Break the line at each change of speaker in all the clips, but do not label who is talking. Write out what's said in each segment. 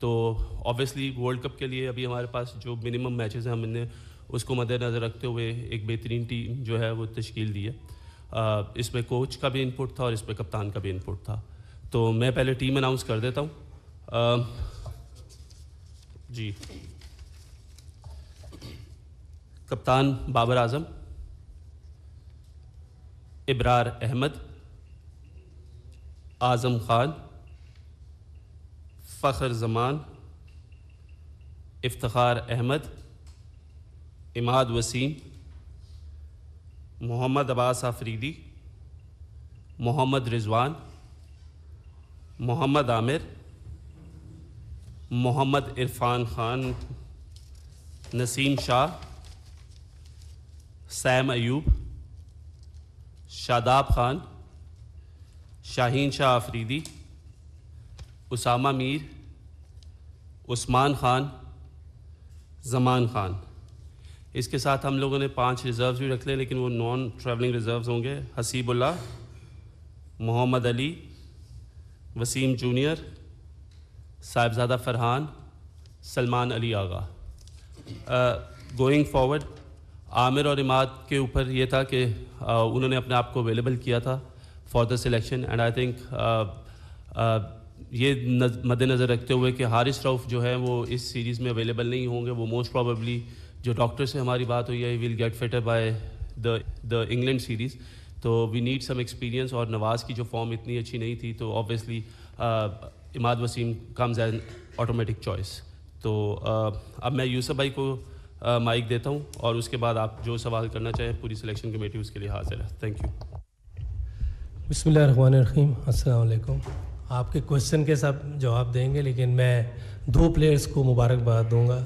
تو obviously world cup کے لیے ابھی ہمارے پاس جو منیمم میچز ہیں ہم نے اس کو مد نظر رکھتے ہوئے ایک بہترین ٹیم جو ہے وہ تشکیل دی ہے. اس میں کوچ کا بھی انپٹ تھا اور اس میں کپتان کا بھی انپٹ تھا. تو میں پہلے ٹیم اناؤنس کر دیتا ہوں. جی کپتان بابر اعظم, ابرار احمد, اعظم خان, فخر زمان, افتخار احمد, عماد وسیم, محمد عباس آفریدی, محمد رضوان, محمد عامر, محمد عرفان خان, نسیم شاہ, سیم ایوب, شاداب خان, شاہین شاہ آفریدی, اسامہ میر, عثمان خان, زمان خان. اس کے ساتھ ہم لوگوں نے 5 ریزروز بھی رکھ لے لیکن وہ نان ٹریولنگ ریزروز ہوں گے. حسیب اللہ, محمد علی, وسیم جونیئر, صاحبزادہ فرحان, سلمان علی آغا. گوئنگ فارورڈ عامر اور عماد کے اوپر یہ تھا کہ انہوں نے اپنے آپ کو اویلیبل کیا تھا for the selection, and I think یہ مد نظر رکھتے ہوئے کہ حارث رؤف جو ہے وہ اس سیریز میں اویلیبل نہیں ہوں گے. وہ موسٹ پروبیبلی جو ڈاکٹر سے ہماری بات ہوئی ہے we'll get fitter by the England series. تو وی نیڈ سم ایکسپیرینس, اور نواز کی جو فارم اتنی اچھی نہیں تھی تو obviously Imad Wasim comes an automatic choice. تو اب میں یوسف بھائی کو مائک دیتا ہوں اور اس کے بعد آپ جو سوال کرنا چاہیں پوری سلیکشن کمیٹی اس کے لیے حاضر ہے. Thank you.
بسم اللہ الرحمن الرحیم. السلام علیکم. آپ کے کوشچن کے سب جواب دیں گے لیکن میں 2 پلیئرز کو مبارکباد دوں گا.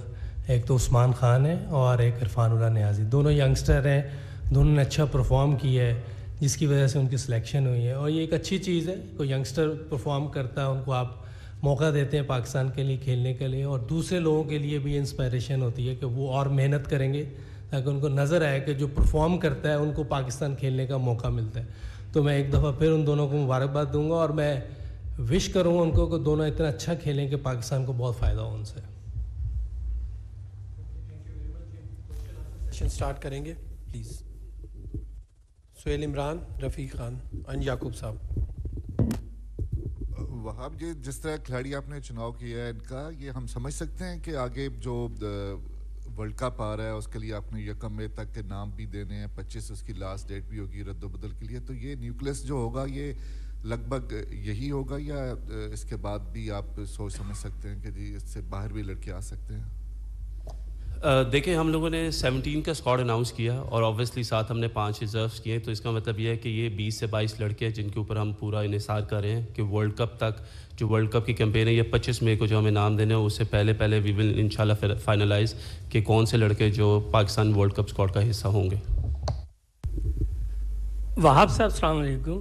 ایک تو عثمان خان ہے اور ایک عرفان اللہ نیازی. دونوں ینگسٹر ہیں, دونوں نے اچھا پرفارم کیا ہے جس کی وجہ سے ان کی سلیکشن ہوئی ہے, اور یہ ایک اچھی چیز ہے. کوئی ینگسٹر پرفارم کرتا ہے ان کو آپ موقع دیتے ہیں پاکستان کے لیے کھیلنے کے لیے, اور دوسرے لوگوں کے لیے بھی انسپائریشن ہوتی ہے کہ وہ اور محنت کریں گے تاکہ ان کو نظر آئے کہ جو پرفارم کرتا ہے ان کو پاکستان کھیلنے کا موقع ملتا ہے. تو میں ایک دفعہ پھر ان دونوں کو مبارکباد دوں گا اور میں وش کروں گا ان کو کہ دونوں اتنا اچھا کھیلیں کہ پاکستان کو بہت فائدہ ہو ان سے.
سیشن سٹارٹ کریں گے پلیز. سہیل عمران, رفیق خان اینڈ یعقوب صاحب.
وہاب جی, جس طرح کھلاڑی آپ نے چناؤ کیا ہے ان کا, یہ ہم سمجھ سکتے ہیں کہ آگے جو ورلڈ کپ آ رہا ہے اس کے لیے آپ نے 1 مئی تک کے نام بھی دینے ہیں, 25 اس کی لاسٹ ڈیٹ بھی ہوگی رد و بدل کے لیے, تو یہ نیوکلس جو ہوگا یہ لگ بھگ یہی ہوگا یا اس کے بعد بھی آپ سوچ سمجھ سکتے ہیں کہ جی اس سے باہر بھی لڑکے آ سکتے ہیں؟
دیکھیں ہم لوگوں نے 17 کا اسکواڈ اناؤنس کیا اور آبویسلی ساتھ ہم نے 5 ریزروز کیے, تو اس کا مطلب یہ ہے کہ یہ 20 سے 22 لڑکے ہیں جن کے اوپر ہم پورا انحصار کر رہے ہیں کہ ورلڈ کپ تک جو ورلڈ کپ کی کیمپین ہے یہ 25 مئی کو جو ہمیں نام دینے ہیں اس سے پہلے وی ول انشاءاللہ فائنلائز کہ کون سے لڑکے جو پاکستان ورلڈ کپ اسکواڈ کا حصہ ہوں گے.
وہاب صاحب السلام علیکم.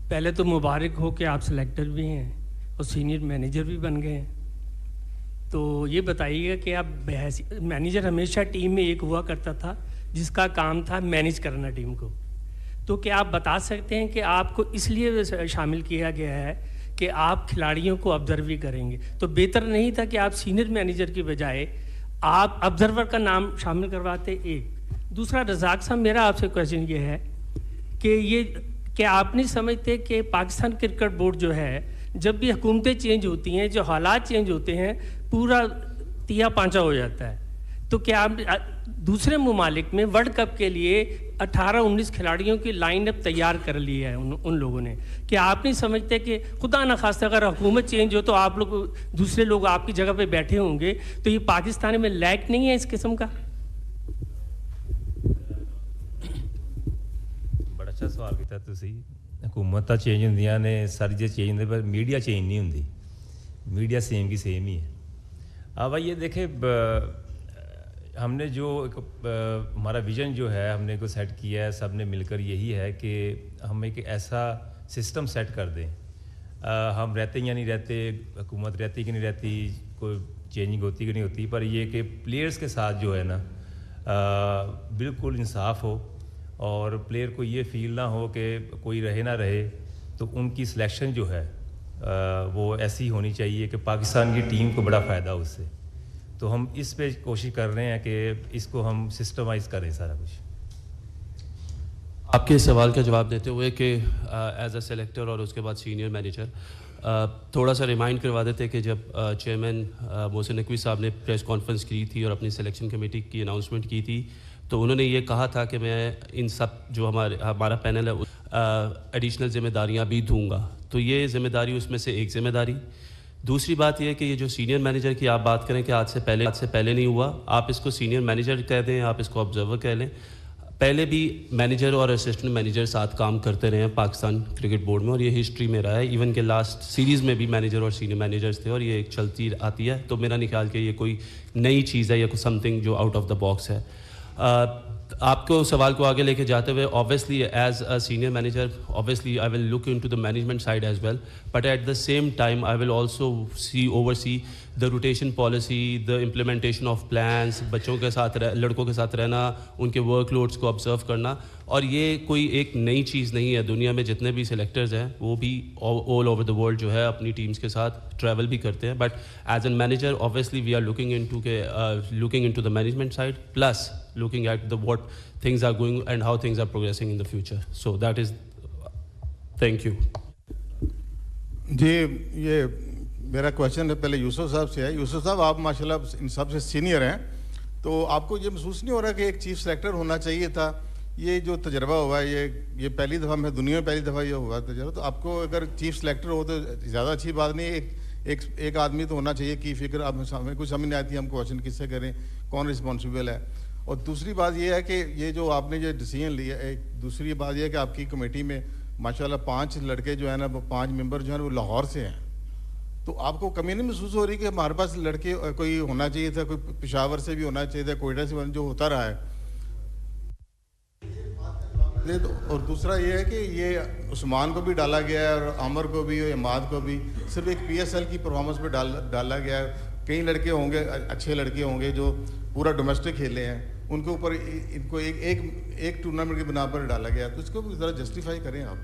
پہلے تو مبارک ہو کہ آپ سلیکٹر بھی ہیں اور سینئر مینیجر بھی بن گئے ہیں. تو یہ بتائیے گا کہ آپ مینیجر ہمیشہ ٹیم میں ایک ہوا کرتا تھا جس کا کام تھا مینیج کرنا ٹیم کو, تو کیا آپ بتا سکتے ہیں کہ آپ کو اس لیے شامل کیا گیا ہے کہ آپ کھلاڑیوں کو آبزرو بھی کریں گے, تو بہتر نہیں تھا کہ آپ سینئر مینیجر کی بجائے آپ آبزرور کا نام شامل کرواتے؟ ایک. دوسرا, رزاق صاحب میرا آپ سے کویشچن یہ ہے کہ یہ کیا آپ نہیں سمجھتے کہ پاکستان کرکٹ بورڈ جو ہے جب بھی حکومتیں چینج ہوتی ہیں, جو حالات چینج ہوتے ہیں, پورا تیا پانچا ہو جاتا ہے, تو کیا آپ دوسرے ممالک میں ورلڈ کپ کے لیے 18-19 کھلاڑیوں کی لائن اپ تیار کر لی ہے ان لوگوں نے؟ کیا آپ نہیں سمجھتے کہ خدا نخواستہ اگر حکومت چینج ہو تو آپ لوگ دوسرے لوگ آپ کی جگہ پہ بیٹھے ہوں گے, تو یہ پاکستان میں لائق نہیں ہے اس قسم کا؟
بڑا اچھا سوال کیا تسی. حکومت چینج ہوندیاں نے, ساری چیز چینج ہوندی, پر میڈیا چینج نہیں ہوندی. میڈیا سیم کی سیم ہی ہے. اب یہ دیکھیں ہم نے جو ہمارا ویژن جو ہے ہم نے کو سیٹ کیا ہے سب نے مل کر, یہی ہے کہ ہم ایک ایسا سسٹم سیٹ کر دیں. ہم رہتے یا نہیں رہتے, حکومت رہتی کہ نہیں رہتی, کوئی چینجنگ ہوتی کہ نہیں ہوتی, پر یہ کہ پلیئرز کے ساتھ جو ہے نا بالکل انصاف ہو اور پلیئر کو یہ فیل نہ ہو کہ کوئی رہے نہ رہے, تو ان کی سلیکشن جو ہے وہ ایسی ہونی چاہیے کہ پاکستان کی ٹیم کو بڑا فائدہ ہو اس سے. تو ہم اس پہ کوشش کر رہے ہیں کہ اس کو ہم سسٹمائز کریں سارا کچھ.
آپ کے سوال کا جواب دیتے ہوئے کہ ایز اے سلیکٹر اور اس کے بعد سینئر مینیجر تھوڑا سا ریمائنڈ کروا دیتے کہ جب چیئرمین محسن نقوی صاحب نے پریس کانفرنس کی تھی اور اپنی سلیکشن کمیٹی کی اناؤنسمنٹ کی تھی تو انہوں نے یہ کہا تھا کہ میں ان سب جو ہمارا پینل ہے ایڈیشنل ذمہ داریاں بھی دوں گا. تو یہ ذمہ داری اس میں سے ایک ذمہ داری. دوسری بات یہ ہے کہ یہ جو سینئر مینیجر کی آپ بات کریں کہ آج سے پہلے نہیں ہوا, آپ اس کو سینئر مینیجر کہہ دیں, آپ اس کو آبزرور کہہ لیں. پہلے بھی مینیجر اور اسسٹنٹ مینیجر ساتھ کام کرتے رہے ہیں پاکستان کرکٹ بورڈ میں, اور یہ ہسٹری میں رہا ہے. ایون کہ لاسٹ سیریز میں بھی مینیجر اور سینئر مینیجرز تھے اور یہ ایک چلتی آتی ہے. تو میرا نہیں خیال کہ یہ کوئی نئی چیز ہے یا کوئی سم تھنگ جو آؤٹ آف دا باکس ہے. آپ کو سوال کو آگے لے کے جاتے ہوئے obviously as a senior manager obviously I will look into the management side as well, but at the same time I will also oversee the rotation policy, the implementation of plans, بچوں کے ساتھ لڑکوں کے ساتھ رہنا, ان کے work loads کو observe کرنا. اور یہ کوئی ایک نئی چیز نہیں ہے. دنیا میں جتنے بھی سلیکٹرز ہیں وہ بھی all over the world جو ہے اپنی ٹیمز کے ساتھ ٹریول بھی کرتے ہیں. But as an manager obviously we are looking into the management side plus looking at what things are going and how things are progressing in the future. So that is, thank you.
جی یہ میرا question پہلے یوسف صاحب سے ہے. یوسف صاحب آپ ماشاءاللہ ان سب سے سینئر ہیں, تو آپ کو یہ محسوس نہیں ہو رہا کہ ایک چیف سلیکٹر ہونا چاہیے تھا؟ یہ جو تجربہ ہوا ہے یہ پہلی دفعہ میں دنیا میں پہلی دفعہ یہ ہوا تجربہ, تو آپ کو اگر چیف سلیکٹر ہو تو زیادہ اچھی بات نہیں. ایک آدمی تو ہونا چاہیے کی فکر. اب ہمیں کچھ سمجھ نہیں آتی ہم کویشچن کس سے کریں, کون رسپانسبل ہے. اور دوسری بات یہ ہے کہ یہ جو آپ نے یہ ڈیسیژن لیا, دوسری بات یہ ہے کہ آپ کی کمیٹی میں ماشاءاللہ 5 لڑکے جو ہیں نا, وہ 5 ممبر جو ہیں وہ لاہور سے ہیں. تو آپ کو کمی نہیں محسوس ہو رہی کہ ہمارے پاس لڑکے کوئی ہونا چاہیے تھا, کوئی پشاور سے بھی ہونا چاہیے تھا, کوئٹہ سے جو ہوتا رہا ہے. اور دوسرا یہ ہے کہ یہ عثمان کو بھی ڈالا گیا ہے اور عامر کو بھی اور اماد کو بھی صرف ایک PSL کی پرفارمنس پہ ڈالا گیا ہے. کئی لڑکے ہوں گے, اچھے لڑکے ہوں گے جو پورا ڈومیسٹک کھیلے ہیں, ان کے اوپر ان کو ایک ٹورنامنٹ کی بنا پر ڈالا گیا. تو اس کو ذرا جسٹیفائی کریں آپ.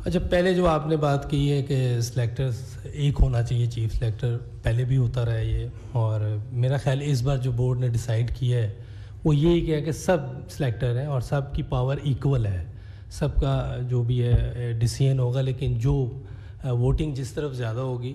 اچھا, پہلے جو آپ نے بات کی ہے کہ سلیکٹرز ایک ہونا چاہیے, چیف سلیکٹر, پہلے بھی ہوتا رہا یہ. اور میرا خیال اس بار جو بورڈ نے ڈیسائیڈ کیا ہے وہ یہی کیا کہ سب سلیکٹر ہیں اور سب کی پاور ایکول ہے, سب کا جو بھی ہے ڈیسیژن ہوگا, لیکن جو ووٹنگ جس طرف زیادہ ہوگی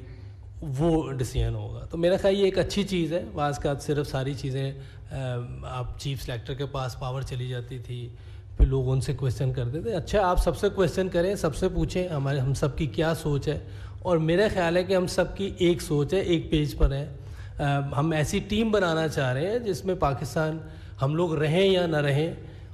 وہ ڈیسیژن ہوگا. تو میرا خیال یہ ایک اچھی چیز ہے. بعض کا صرف ساری چیزیں آپ چیف سلیکٹر کے پاس پاور چلی جاتی تھی, پھر لوگ ان سے کویشچن کرتے تھے. اچھا, آپ سب سے کویشچن کریں, سب سے پوچھیں ہم سب کی کیا سوچ ہے. اور میرا خیال ہے کہ ہم سب کی ایک سوچ ہے, ایک پیج پر ہے. ہم ایسی ٹیم بنانا چاہ رہے ہیں جس میں پاکستان, ہم لوگ رہیں یا نہ رہیں,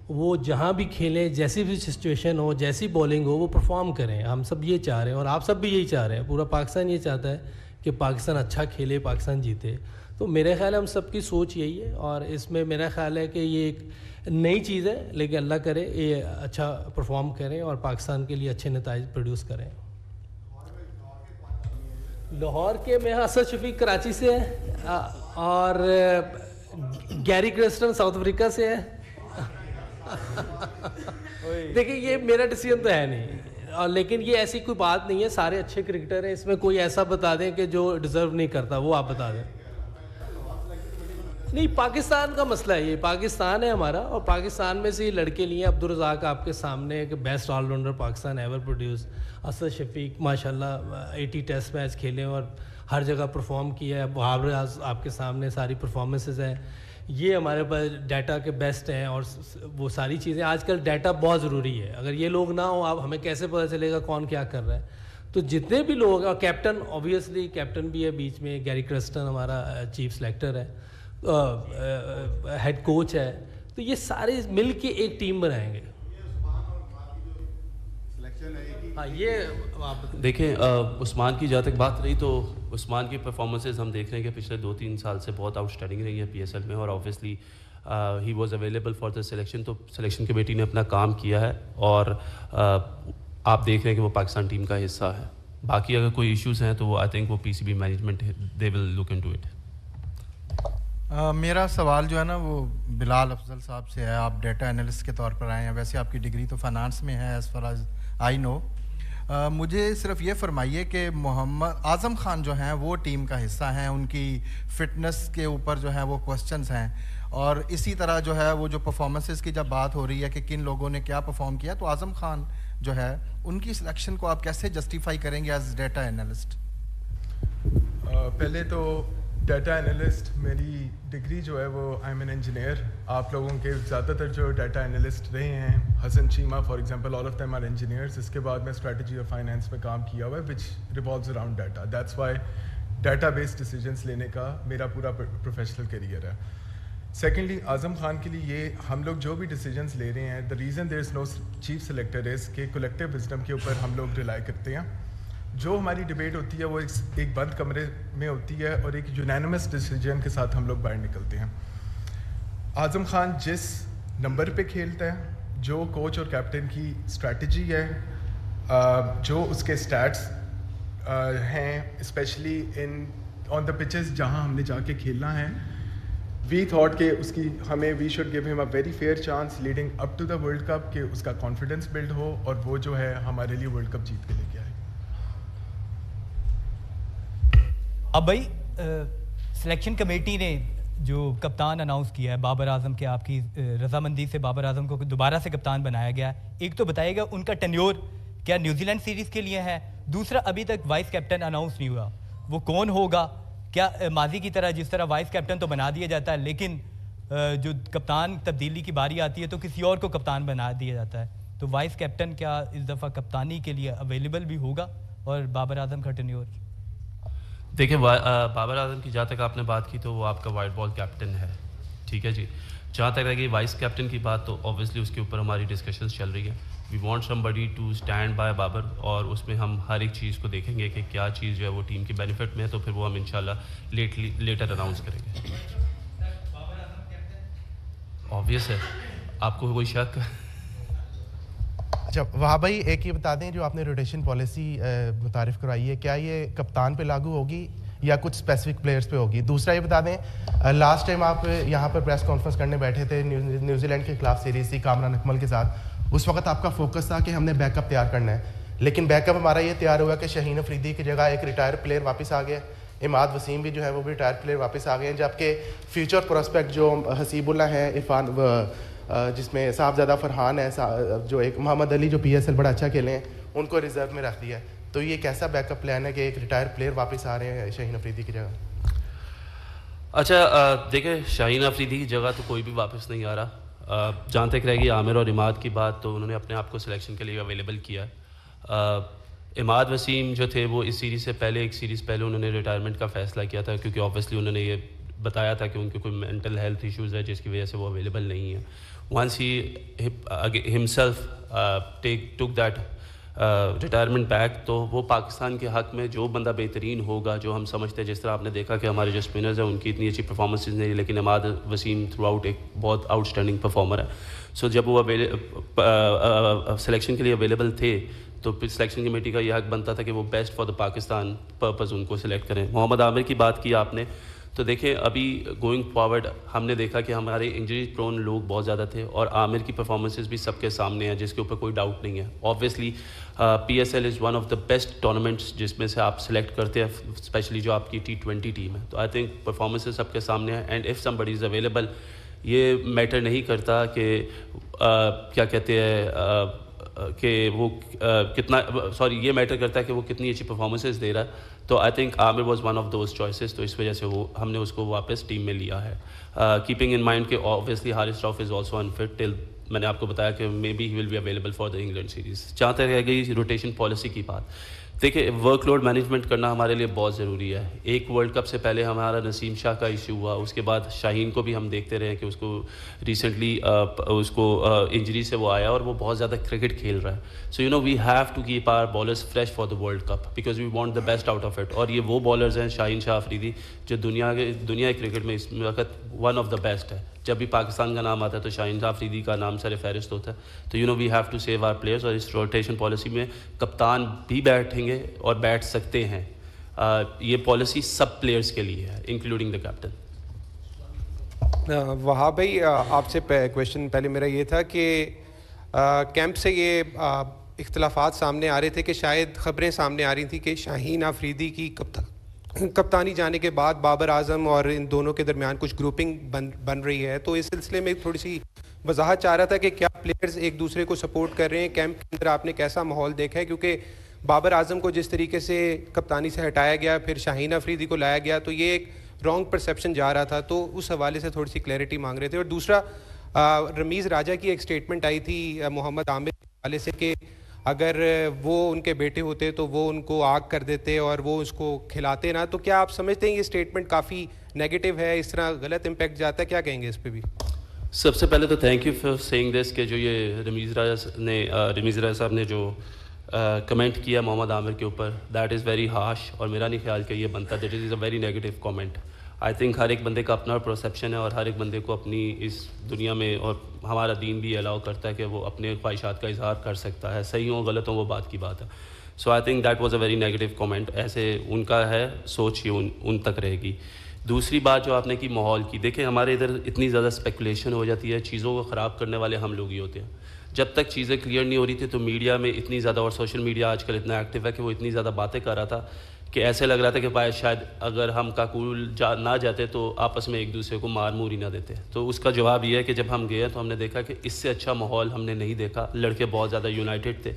وہ جہاں بھی کھیلیں, جیسی بھی سچویشن ہو, جیسی بولنگ ہو, وہ پرفارم کریں. ہم سب یہ چاہ رہے ہیں اور آپ سب بھی یہی چاہ رہے ہیں. پورا پاکستان یہ چاہتا ہے کہ پاکستان اچھا کھیلے, پاکستان جیتے. تو میرے خیال ہے ہم سب کی سوچ یہی ہے, اور اس میں میرا خیال ہے کہ یہ ایک نئی چیز ہے, لیکن اللہ کرے یہ اچھا پرفارم کریں اور پاکستان کے لیے اچھے نتائج پروڈیوس کریں. لاہور کے میں اسد شفیق کراچی سے ہے اور گیری کرسٹن ساؤتھ افریقہ سے ہے. دیکھیں یہ میرا ڈیسیژن تو ہے نہیں, اور لیکن یہ ایسی کوئی بات نہیں ہے, سارے اچھے کرکٹر ہیں. اس میں کوئی ایسا بتا دیں کہ جو ڈیزرو نہیں کرتا, وہ آپ بتا دیں. نہیں, پاکستان کا مسئلہ ہے, یہ پاکستان ہے ہمارا, اور پاکستان میں سے یہ لڑکے لیے. عبدالرزاق آپ کے سامنے کہ best all rounder Pakistan ever produce. Asad Shafiq ماشاءاللہ 80 ٹیسٹ میچ کھیلے اور ہر جگہ پرفارم کیا ہے. بہار آپ کے سامنے ساری پرفارمنسز ہیں. یہ ہمارے پاس ڈیٹا کے بیسٹ ہیں, اور وہ ساری چیزیں. آج کل ڈیٹا بہت ضروری ہے. اگر یہ لوگ نہ ہوں, آپ ہمیں کیسے پتہ چلے گا کون کیا کر رہا ہے. تو جتنے بھی لوگ ہیں, اور کیپٹن اوبیسلی کیپٹن بھی ہے بیچ میں, گیری کرسٹن ہمارا چیف سلیکٹر ہے, ہیڈ کوچ ہے. تو یہ سارے مل کے ایک ٹیم بنائیں گے. ہاں, یہ
دیکھیں عثمان کی جہاں تک بات رہی, تو عثمان کی پرفارمنسز ہم دیکھ رہے ہیں کہ پچھلے 2-3 سال سے بہت آؤٹ اسٹینڈنگ رہی ہے PSL میں, اور obviously he was available for the selection. تو سلیکشن کمیٹی نے اپنا کام کیا ہے, اور آپ دیکھ رہے ہیں کہ وہ پاکستان ٹیم کا حصہ ہے. باقی اگر کوئی ایشوز ہیں تو وہ آئی تھنک وہ PCB management they will look into it.
میرا سوال جو ہے نا وہ بلال افضل صاحب سے ہے. آپ ڈیٹا انالسٹ کے طور پر آئے ہیں, ویسے آپ کی ڈگری تو فائنانس میں ہے ایز فار ایز آئی نو. مجھے صرف یہ فرمائیے کہ محمد اعظم خان جو ہیں وہ ٹیم کا حصہ ہیں, ان کی فٹنس کے اوپر جو ہیں وہ کوسچنز ہیں, اور اسی طرح جو ہے وہ جو پرفارمنسز کی جب بات ہو رہی ہے کہ کن لوگوں نے کیا پرفارم کیا, تو اعظم خان جو ہے ان کی سلیکشن کو آپ کیسے جسٹیفائی کریں گے ایز ڈیٹا انالسٹ؟
پہلے تو ڈیٹا انالسٹ میری ڈگری جو ہے وہ آئی ایم این انجینئر. آپ لوگوں کے زیادہ تر جو ڈیٹا انالسٹ رہے ہیں, Hassan Cheema for example, all of them are engineers. اس کے بعد میں اسٹریٹجی اور فائنینس میں کام کیا ہوا ہے which revolves around data. That's why data based decisions لینے کا میرا پورا پروفیشنل کیریئر ہے. سیکنڈلی, اعظم خان کے لیے یہ ہم لوگ جو بھی ڈیسیجنس لے رہے ہیں, the reason there is no chief selector is کہ کولیکٹیو وزڈم کے اوپر ہم لوگ ریلائی کرتے ہیں. جو ہماری ڈبیٹ ہوتی ہے وہ ایک بند کمرے میں ہوتی ہے اور ایک یونینمس ڈیسیجن کے ساتھ ہم لوگ باہر نکلتے ہیں. اعظم خان جس نمبر پہ کھیلتا ہے, جو کوچ اور کیپٹن کی اسٹریٹجی ہے, جو اس کے اسٹیٹس ہیں اسپیشلی آن دا پچز جہاں ہم نے جا کے کھیلنا ہے, وی تھاٹ کہ اس کی ہمیں وی should give him a very fair chance leading up to the world cup کہ اس کا کانفیڈنس بلڈ ہو اور وہ جو ہے ہمارے لیے ورلڈ کپ جیت کے لے کے آئے.
اب بھائی سلیکشن کمیٹی نے جو کپتان اناؤنس کیا ہے بابر اعظم کے, آپ کی رضامندی سے بابر اعظم کو دوبارہ سے کپتان بنایا گیا ہے, ایک تو بتائیے گا ان کا ٹینیور کیا نیوزی لینڈ سیریز کے لیے ہے؟ دوسرا, ابھی تک وائس کیپٹن اناؤنس نہیں ہوا, وہ کون ہوگا؟ کیا ماضی کی طرح جس طرح وائس کیپٹن تو بنا دیا جاتا ہے لیکن جو کپتان تبدیلی کی باری آتی ہے تو کسی اور کو کپتان بنا دیا جاتا ہے, تو وائس کیپٹن کیا اس دفعہ کپتانی کے لیے اویلیبل بھی ہوگا؟ اور بابر اعظم کا ٹینیور؟
دیکھیں, بابر اعظم کی جہاں تک آپ نے بات کی تو وہ آپ کا وائٹ بال کیپٹن ہے, ٹھیک ہے جی. جہاں تک رہے گی وائس کیپٹن کی بات تو اوبیسلی اس کے اوپر ہماری ڈسکشنز چل رہی ہیں. We want somebody to stand by Babar, اور اس میں ہم ہر ایک چیز کو دیکھیں گے کہ کیا چیز جو ہے وہ ٹیم کی بینیفٹ میں ہے, تو پھر وہ ہم انشاءاللہ لیٹر اناؤنس کریں گے. آبویس ہے, آپ کو کوئی شک؟
اچھا وہاں بھائی ایک یہ بتا دیں, جو آپ نے روٹیشن پالیسی متعارف کروائی ہے, کیا یہ کپتان پہ لاگو ہوگی یا کچھ اسپیسیفک پلیئرس پہ ہوگی؟ دوسرا یہ بتا دیں, لاسٹ ٹائم آپ یہاں پر پریس کانفرنس کرنے بیٹھے تھے, نیوزی لینڈ کے خلاف سیریز تھی کامران اکمل کے ساتھ, اس وقت آپ کا فوکس تھا کہ ہم نے بیک اپ تیار کرنا ہے, لیکن بیک اپ ہمارا یہ تیار ہوا کہ شاہین افریدی کی جگہ ایک ریٹائر پلیئر واپس آ گیا, اماد وسیم بھی جو ہے وہ بھی ریٹائر پلیئر واپس آ گئے ہیں, جبکہ فیوچر پروسپیکٹ جو حسیب اللہ ہیں, عرفان جس میں صاحبزادہ فرحان ہے, جو ایک محمد علی جو پی ایس ایل بڑا اچھا کھیلے ہیں, ان کو ریزرو میں رکھ دیا ہے. تو یہ کیسا بیک اپ پلان ہے کہ ایک ریٹائر پلیئر واپس آ رہے ہیں شاہین افریدی کی جگہ؟
اچھا دیکھیں, شاہین افریدی کی جگہ تو کوئی بھی واپس نہیں آ رہا. جہاں تک رہے گی عامر اور اماد کی بات, تو انہوں نے اپنے آپ کو سلیکشن کے لیے اویلیبل کیا ہے. اماد وسیم جو تھے وہ اس سیریز سے پہلے, ایک سیریز پہلے انہوں نے ریٹائرمنٹ کا فیصلہ کیا تھا, کیونکہ اوبیسلی انہوں نے یہ بتایا تھا کہ ان کے کوئی مینٹل ہیلتھ ایشوز ہے جس کی وجہ سے وہ اویلیبل نہیں ہے. Once he himself took that retirement back, تو وہ پاکستان کے حق میں جو بندہ بہترین ہوگا, جو ہم سمجھتے ہیں, جس طرح آپ نے دیکھا کہ ہمارے جو اسپنرز ہیں ان کی اتنی اچھی پرفارمنسز نہیں, لیکن اماد وسیم تھرو آؤٹ ایک بہت آؤٹ اسٹینڈنگ پرفارمر ہے. سو جب وہ سلیکشن کے لیے اویلیبل تھے تو پھر سلیکشن کمیٹی کا یہ حق بنتا تھا کہ وہ best for the Pakistan purpose ان کو سلیکٹ کریں. محمد عامر کی بات کی آپ نے, تو دیکھیں ابھی گوئنگ فارورڈ ہم نے دیکھا کہ ہمارے انجری پرون لوگ بہت زیادہ تھے, اور عامر کی پرفارمنسز بھی سب کے سامنے ہیں, جس کے اوپر کوئی ڈاؤٹ نہیں ہے. Obviously P S L is one of the best tournaments جس میں سے آپ سلیکٹ کرتے ہیں, اسپیشلی جو آپ کی T20 ٹیم ہے. تو آئی تھنک پرفارمنسز سب کے سامنے ہیں, and if somebody is available, یہ میٹر نہیں کرتا کہ کیا کہتے ہیں کہ وہ کتنا, سوری یہ میٹر کرتا ہے کہ وہ کتنی اچھی پرفارمنسز دے رہا ہے. تو I think Aamir was one of those choices, تو اس وجہ سے وہ ہم نے اس کو واپس ٹیم میں لیا ہے. کیپنگ ان مائنڈ کہ obviously Haris Rauf is also unfit till, میں نے آپ کو بتایا کہ maybe he will be available for the England series. جہاں تک رہ گئی روٹیشن پالیسی کی بات, دیکھیں ورک لوڈ مینجمنٹ کرنا ہمارے لیے بہت ضروری ہے. ایک ورلڈ کپ سے پہلے ہمارا نسیم شاہ کا ایشو ہوا, اس کے بعد شاہین کو بھی ہم دیکھتے رہے کہ اس کو ریسنٹلی اس کو انجری سے وہ آیا, اور وہ بہت زیادہ کرکٹ کھیل رہا ہے. So you know we have to keep our bowlers fresh for the world cup, because we want the best out of it. اور یہ وہ بالرز ہیں شاہین شاہ افریدی جو دنیا کرکٹ میں اس وقت ون آف دا بیسٹ ہے. جب بھی پاکستان کا نام آتا ہے تو شاہین شاہ افریدی کا نام سر فہرست ہوتا ہے. تو you know we have to save our players, اور اس روٹیشن پالیسی میں کپتان بھی بیٹھیں گے اور بیٹھ سکتے ہیں. یہ پالیسی سب پلیئرز کے لیے ہے انکلوڈنگ دا کیپٹن.
وہاں بھائی آپ سے کویشچن پہلے میرا یہ تھا کہ کیمپ سے یہ
اختلافات سامنے آ رہے تھے کہ شاید خبریں سامنے آ رہی تھیں کہ شاہین آفریدی کی کپتانی جانے کے بعد بابر اعظم اور ان دونوں کے درمیان کچھ گروپنگ بن رہی ہے. تو اس سلسلے میں تھوڑی سی وضاحت چاہ رہا تھا کہ کیا پلیئرز ایک دوسرے کو سپورٹ کر رہے ہیں کیمپ کے اندر, آپ نے کیسا ماحول دیکھا ہے؟ کیونکہ بابر اعظم کو جس طریقے سے کپتانی سے ہٹایا گیا, پھر شاہین آفریدی کو لایا گیا, تو یہ ایک رانگ پرسیپشن جا رہا تھا, تو اس حوالے سے تھوڑی سی کلیئرٹی مانگ رہے تھے. اور دوسرا, رمیز راجہ کی ایک سٹیٹمنٹ آئی تھی محمد عامر کے حوالے سے کہ اگر وہ ان کے بیٹے ہوتے تو وہ ان کو آگ کر دیتے اور وہ اس کو کھلاتے نا, تو کیا آپ سمجھتے ہیں یہ سٹیٹمنٹ کافی نیگیٹو ہے, اس طرح غلط امپیکٹ جاتا ہے, کیا کہیں گے اس پہ بھی؟
سب سے پہلے تو تھینک یو فار سیئنگ دس کہ جو یہ رمیز راجہ صاحب نے جو کمنٹ کیا محمد عامر کے اوپر, دیٹ از ویری ہارش, اور میرا نہیں خیال کہ یہ بنتا, that is a very negative comment. I think ہر ایک بندے کا اپنا پرسیپشن ہے اور ہر ایک بندے کو اپنی اس دنیا میں, اور ہمارا دین بھی الاؤ کرتا ہے کہ وہ اپنے خواہشات کا اظہار کر سکتا ہے, صحیح ہوں غلط ہوں وہ بات کی بات ہے. So I think that was a very negative comment. ایسے ان کا ہے سوچ ہی ان تک رہے گی. دوسری بات جو آپ نے کی ماحول کی, دیکھیں ہمارے ادھر اتنی زیادہ اسپیکولیشن ہو جاتی ہے, چیزوں کو خراب کرنے والے ہم لوگ ہی ہوتے ہیں. جب تک چیزیں کلیئر نہیں ہو رہی تھی تو میڈیا میں اتنی زیادہ, اور سوشل میڈیا آج کل اتنا ایکٹیو ہے کہ وہ اتنی زیادہ باتیں کر رہا تھا کہ ایسے لگ رہا تھا کہ شاید اگر ہم کاکول نہ جاتے تو آپس میں ایک دوسرے کو مار مور ہی نہ دیتے. تو اس کا جواب یہ ہے کہ جب ہم گئے تو ہم نے دیکھا کہ اس سے اچھا ماحول ہم نے نہیں دیکھا. لڑکے بہت زیادہ یونائٹڈ تھے.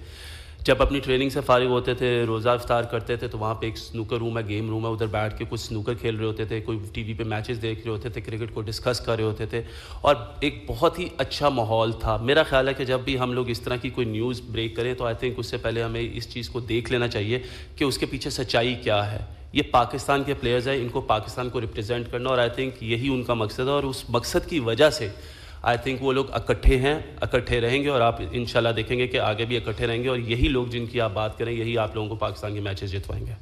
جب اپنی ٹریننگ سے فارغ ہوتے تھے, روزہ افطار کرتے تھے, تو وہاں پہ ایک سنوکر روم ہے, گیم روم ہے, ادھر بیٹھ کے کچھ سنوکر کھیل رہے ہوتے تھے, کوئی ٹی وی پہ میچز دیکھ رہے ہوتے تھے, کرکٹ کو ڈسکس کر رہے ہوتے تھے, اور ایک بہت ہی اچھا ماحول تھا. میرا خیال ہے کہ جب بھی ہم لوگ اس طرح کی کوئی نیوز بریک کریں تو آئی تھنک اس سے پہلے ہمیں اس چیز کو دیکھ لینا چاہیے کہ اس کے پیچھے سچائی کیا ہے. یہ پاکستان کے پلیئرز ہیں, ان کو پاکستان کو ریپرزینٹ کرنا, اور آئی تھنک یہی ان کا مقصد ہے, اور اس مقصد کی وجہ سے آئی تھنک وہ لوگ اکٹھے ہیں, اکٹھے رہیں گے, اور آپ انشاءاللہ دیکھیں گے کہ آگے بھی اکٹھے رہیں گے, اور یہی لوگ جن کی آپ بات کریں یہی آپ لوگوں کو پاکستان کے میچز جتوائیں گے.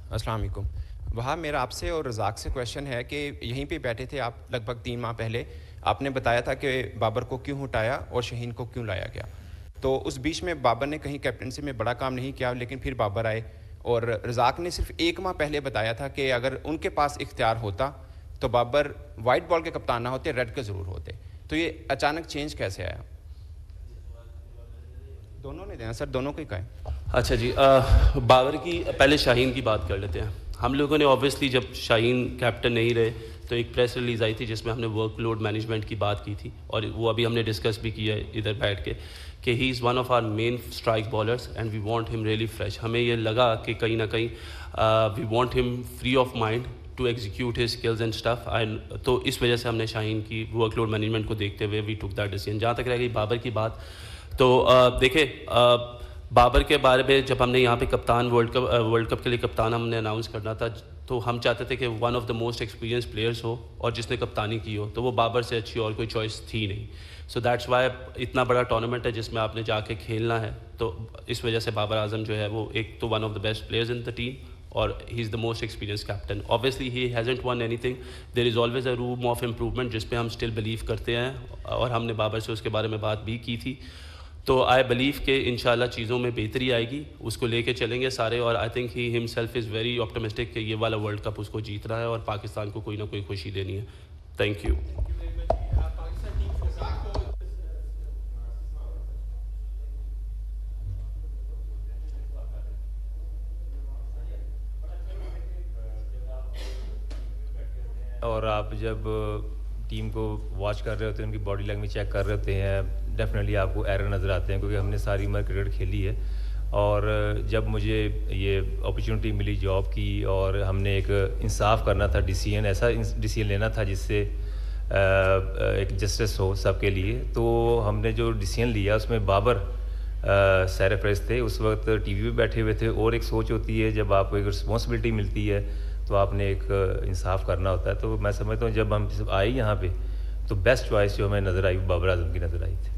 السلام علیکم. وہاں میرا آپ سے اور رزاق سے کویشچن ہے کہ یہیں پہ بیٹھے تھے آپ لگ بھگ 3 ماہ پہلے, آپ نے بتایا تھا کہ بابر کو کیوں ہٹایا اور شاہین کو کیوں لایا گیا. تو اس بیچ میں بابر نے کہیں کیپٹنسی میں بڑا کام نہیں کیا, لیکن پھر بابر آئے, اور رزاق نے صرف 1 ماہ پہلے بتایا تھا کہ اگر ان کے پاس اختیار ہوتا تو بابر وائٹ بال کے کپتان نہ ہوتے, ریڈ کے ضرور ہوتے. تو یہ اچانک چینج کیسے آیا؟ دونوں نے دینا سر, دونوں کو ہی کہیں.
اچھا جی, بابر کی پہلے شاہین کی بات کر لیتے ہیں. ہم لوگوں نے اوبویسلی جب شاہین کیپٹن نہیں رہے تو ایک پریس ریلیز آئی تھی جس میں ہم نے ورک لوڈ مینجمنٹ کی بات کی تھی, اور وہ ابھی ہم نے ڈسکس بھی کیا ہے ادھر بیٹھ کے کہ he is one of our main strike bowlers and we want him really fresh. ہمیں یہ لگا کہ کہیں نہ کہیں we want him free of mind to execute his skills and stuff. تو اس وجہ سے ہم نے شاہین کی ورک لوڈ مینجمنٹ کو دیکھتے ہوئے وی ٹک دیٹ ڈیسیژن. جہاں تک رہ گئی بابر کی بات, تو دیکھیں بابر کے بارے میں جب ہم نے یہاں پہ کپتان ورلڈ کپ کے لیے کپتان ہم نے اناؤنس کرنا تھا, تو ہم چاہتے تھے کہ one of the most experience players ہو اور جس نے کپتانی کی ہو, تو وہ بابر سے اچھی اور کوئی چوائس تھی نہیں. سو دیٹس وائی اتنا بڑا ٹورنامنٹ ہے جس میں آپ نے جا کے کھیلنا ہے, تو اس وجہ سے بابر اعظم جو ہے وہ ایک تو one of the best players in the team, اور he is the most experience captain. Obviously he hasn't won anything, there is always a room of improvement جس پہ ہم اسٹل بلیو کرتے ہیں, اور ہم نے بابر سے اس کے بارے میں بات بھی کی تھی. تو آئی بلیو کہ انشاءاللہ چیزوں میں بہتری آئے گی, اس کو لے کے چلیں گے سارے, اور آئی تھنک ہی ہم سیلف از ویری آپٹمسٹک کہ یہ والا ورلڈ کپ اس کو جیتنا ہے اور پاکستان کو کوئی نہ کوئی خوشی دینی ہے. Thank you.
اور آپ جب ٹیم کو واچ کر رہے ہوتے ہیں, ان کی باڈی لینگویج چیک کر رہے ہوتے ہیں, ڈیفینیٹلی آپ کو ایرر نظر آتے ہیں, کیونکہ ہم نے ساری عمر کرکٹ کھیلی ہے. اور جب مجھے یہ اپرچونٹی ملی جاب کی اور ہم نے ایک انصاف کرنا تھا, ڈیسیژن ایسا ڈیسیژن لینا تھا جس سے ایک جسٹس ہو سب کے لیے, تو ہم نے جو ڈیسیژن لیا اس میں بابر سیر فہرست تھے. اس وقت ٹی وی پہ بیٹھے ہوئے تھے, اور ایک سوچ ہوتی ہے جب آپ کو ایک رسپانسبلٹی ملتی ہے تو آپ نے ایک انصاف کرنا ہوتا ہے. تو میں سمجھتا ہوں جب ہم آئے یہاں پہ تو بیسٹ چوائس جو ہمیں نظر آئی بابر اعظم کی نظر آئی تھی.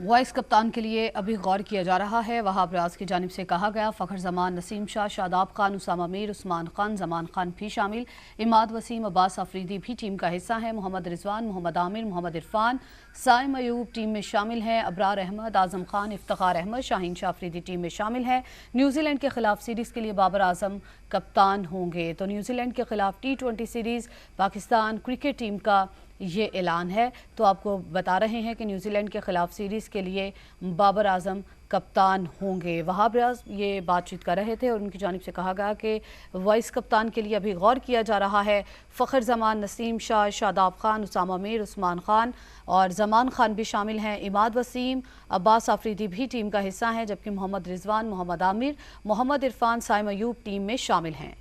وائس کپتان کے لیے ابھی غور کیا جا رہا ہے. وہاب ریاض کی جانب سے کہا گیا فخر زمان، نسیم شاہ، شاداب خان، اسامہ میر، عثمان خان، زمان خان بھی شامل. اماد وسیم، عباس آفریدی بھی ٹیم کا حصہ ہیں. محمد رضوان، محمد عامر، محمد عرفان، سائم ایوب ٹیم میں شامل ہیں. ابرار احمد، اعظم خان، افتخار احمد، شاہین شاہ آفریدی ٹیم میں شامل ہیں. نیوزی لینڈ کے خلاف سیریز کے لیے بابر اعظم کپتان ہوں گے. تو نیوزی لینڈ کے خلاف T20 series Pakistan cricket team کا یہ اعلان ہے. تو آپ کو بتا رہے ہیں کہ نیوزی لینڈ کے خلاف سیریز کے لیے بابر اعظم کپتان ہوں گے. وہاب ریاض یہ بات چیت کر رہے تھے اور ان کی جانب سے کہا گیا کہ وائس کپتان کے لیے ابھی غور کیا جا رہا ہے. فخر زمان، نسیم شاہ، شاداب خان، اسامہ میر، عثمان خان اور زمان خان بھی شامل ہیں. اماد وسیم، عباس آفریدی بھی ٹیم کا حصہ ہیں، جبکہ محمد رضوان، محمد عامر، محمد عرفان، سائم ایوب ٹیم میں شامل ہیں.